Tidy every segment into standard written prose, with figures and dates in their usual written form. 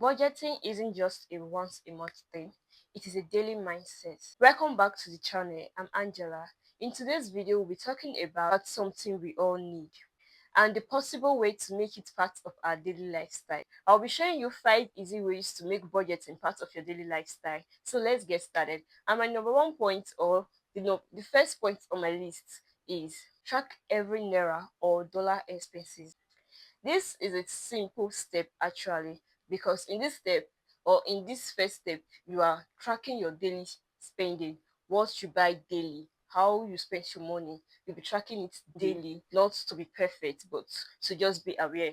Budgeting isn't just a once a month thing, it is a daily mindset. Welcome back to the channel. I'm Angela. In today's video, we'll be talking about something we all need and the possible way to make it part of our daily lifestyle. I'll be showing you 5 easy ways to make budgeting part of your daily lifestyle. So let's get started. And my number one point, or the first point on my list, is track every naira or dollar expenses. This is a simple step actually, because in this step, or in this first step, you are tracking your daily spending, what you buy daily, how you spend your money. You'll be tracking it daily, not to be perfect, but to just be aware.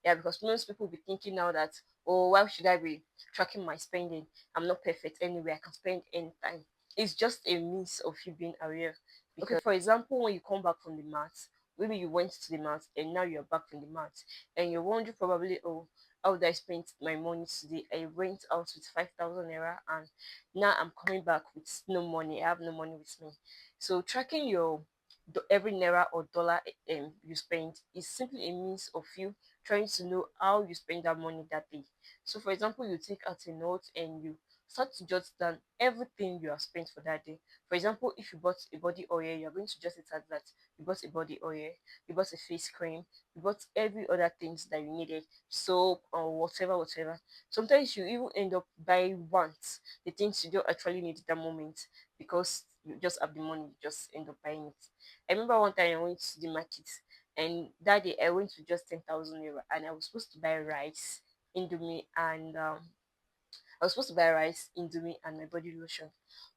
Yeah, because most people will be thinking now that, oh, why should I be tracking my spending? I'm not perfect anyway, I can spend anytime. It's just a means of you being aware. Because, for example, when you come back from the math, maybe you went to the math and now you're back from the math, and you're wondering probably, oh, how did I spend my money today? I went out with 5,000 naira, and now I'm coming back with no money. I have no money with me. So tracking your every naira or dollar you spend is simply a means of you trying to know how you spend that money that day. So, for example, you take out a note and you start to jot down everything you have spent for that day. For example, if you bought a body oil, you're going to jot it at that. You bought a body oil, you bought a face cream, you bought every other things that you needed, soap or whatever. Sometimes you even end up buying once the things you don't actually need at that moment, because you just have the money, you just end up buying it. I remember one time I went to the market, and that day I went to just 10,000 naira, and I was supposed to buy rice, indomie, and my body lotion.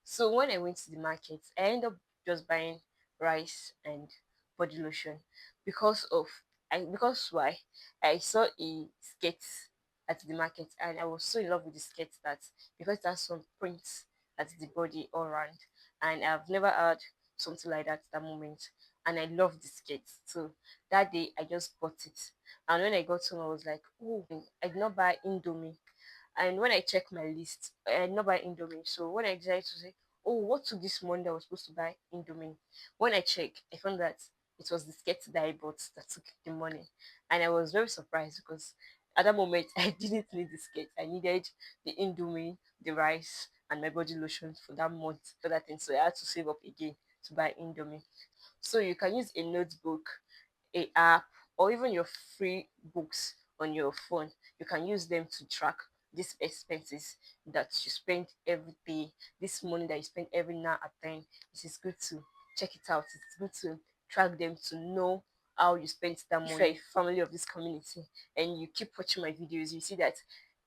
So when I went to the market, I ended up just buying rice and body lotion because of because why? I saw a skirt at the market, and I was so in love with the skirt that, because it has some prints at the body all around, and I've never had something like that at that moment. And I love the skirt. So that day I just bought it. And when I got home, I was like, oh, I did not buy Indomie. And when I checked my list, I did not buy Indomie. So when I decided to say, oh, what took this money that I was supposed to buy Indomie? When I checked, I found that it was the skirt that I bought that took the money. And I was very surprised, because at that moment I didn't need the skirt. I needed the Indomie, the rice, and my body lotion for that month, for that thing. So I had to save up again to buy Indomie. So you can use a notebook, a app, or even your free books on your phone. You can use them to track these expenses that you spend every day, this money that you spend every now and then. It is good to check it out. It's good to track them to know how you spend that money. If you're a family of this community and you keep watching my videos, you see that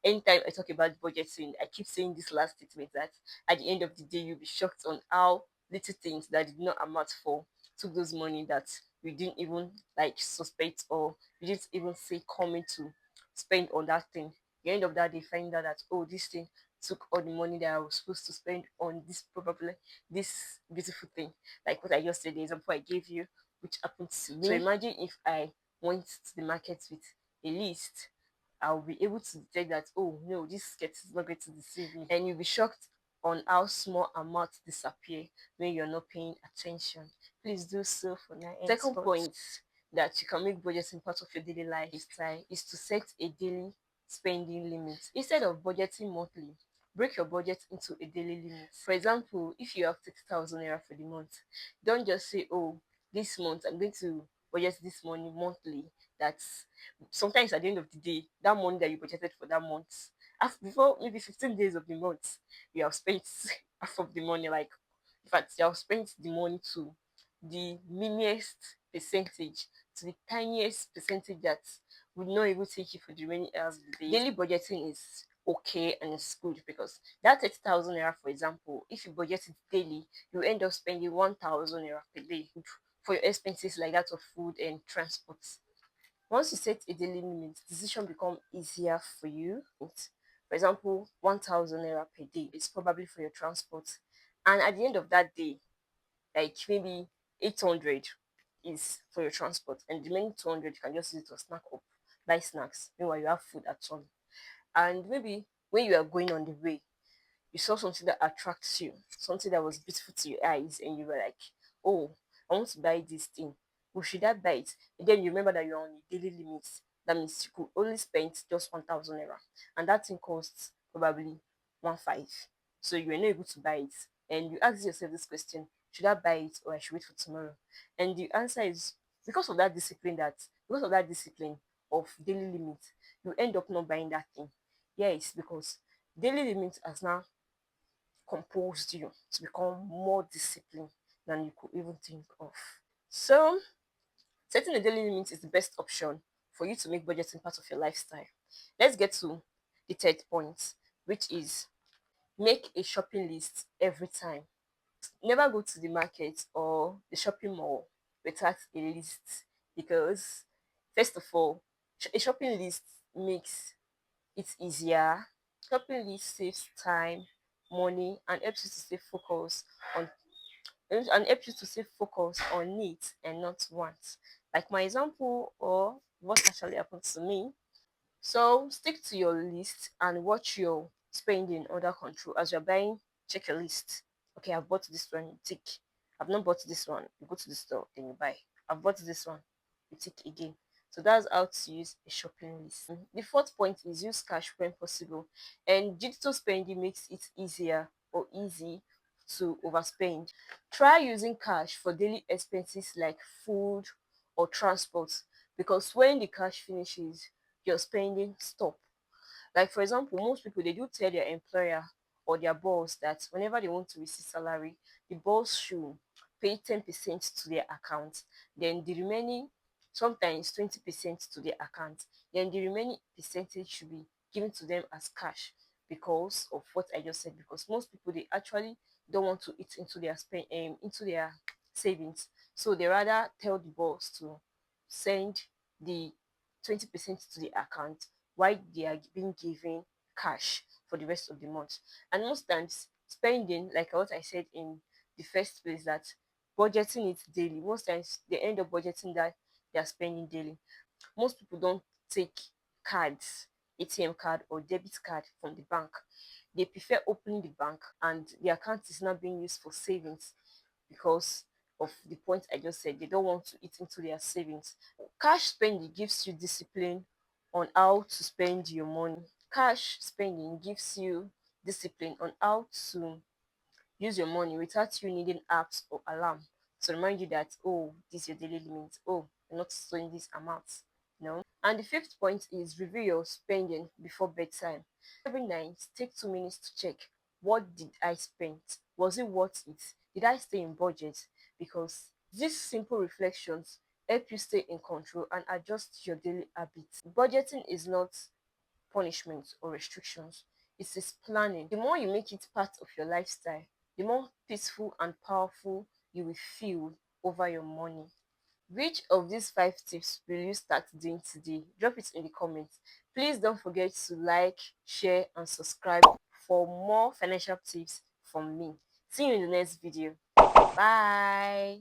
anytime I talk about budgeting, I keep saying this last statement, that at the end of the day, you'll be shocked on how little things that did not amount for took those money that we didn't even like suspect, or we didn't even say coming to spend on that thing. The end of that day, find out that, oh, this thing took all the money that I was supposed to spend on this, probably this beautiful thing, like what I just said, the example I gave you, which happened to me. So imagine if I went to the market with a list, I'll be able to detect that, oh no, this skirt is not going to deceive me. And you'll be shocked on how small amounts disappear when you're not paying attention. Please do so for now. Second point that you can make budgeting part of your daily lifestyle is to set a daily spending limit. Instead of budgeting monthly, break your budget into a daily limit. For example, if you have 30,000 naira for the month, don't just say, oh, this month I'm going to budget this money monthly. That's sometimes at the end of the day, that money that you budgeted for that month, after, before maybe 15 days of the month, you have spent half of the money. Like, in fact, you have spent the money to the miniest percentage, to the tiniest percentage that would not even take you for the remaining hours of the day. Daily budgeting is okay and it's good, because that 30,000 naira, for example, if you budget it daily, you end up spending 1,000 naira per day for your expenses like that of food and transport. Once you set a daily limit, decision become easier for you. For example, 1,000 naira per day is probably for your transport, and at the end of that day, like maybe 800 is for your transport, and the remaining 200 you can just use it to snack up, buy snacks. Meanwhile, you have food at home, and maybe when you are going on the way, you saw something that attracts you, something that was beautiful to your eyes, and you were like, oh, I want to buy this thing. Well, should I buy it? And then you remember that you're on a daily limit, That means you could only spend just 1,000 naira, and that thing costs probably 1,500. So you were not able to buy it, and you ask yourself this question: should I buy it or I should wait for tomorrow? And the answer is because of that discipline, of daily limit, you end up not buying that thing. Yes, because daily limit has now composed you to become more disciplined than you could even think of. So, setting a daily limit is the best option for you to make budgeting part of your lifestyle. Let's get to the third point, which is make a shopping list every time. Never go to the market or the shopping mall without a list, because, first of all, a shopping list makes it easier. Shopping list saves time, money, and helps you to stay focused on needs and not wants. Like my example, or what actually happened to me. So stick to your list and watch your spending under control. As you're buying, check your list. Okay, I've bought this one, you tick. I've not bought this one. You go to the store, then you buy. I've bought this one, you tick again. So that's how to use a shopping list. The fourth point is use cash when possible. And digital spending makes it easier or easy to overspend. Try using cash for daily expenses like food or transport, because when the cash finishes, your spending stop. Like for example, most people, they do tell their employer or their boss that whenever they want to receive salary, the boss should pay 10% to their account, then the remaining, sometimes 20% to their account, then the remaining percentage should be given to them as cash, because of what I just said. Because most people, they actually don't want to eat into their into their savings, so they rather tell the boss to send the 20% to the account, while they are being given cash for the rest of the month. And most times, spending, like what I said in the first place, that budgeting it daily, most times they end up budgeting that they are spending daily. Most people don't take cards, ATM card or debit card from the bank. They prefer opening the bank, and the account is not being used for savings, because of the point I just said. They don't want to eat into their savings. Cash spending gives you discipline on how to spend your money. Cash spending gives you discipline on how to use your money without you needing apps or alarm to remind you that, oh, this is your daily limit. Oh, you're not spending this amount. No. And the fifth point is review your spending before bedtime. Every night, take 2 minutes to check, what did I spend? Was it worth it? Did I stay in budget? Because these simple reflections help you stay in control and adjust your daily habits. Budgeting is not punishment or restrictions, it is planning. The more you make it part of your lifestyle, the more peaceful and powerful you will feel over your money. Which of these 5 tips will you start doing today? Drop it in the comments. Please don't forget to like, share, and subscribe for more financial tips from me. See you in the next video. Bye.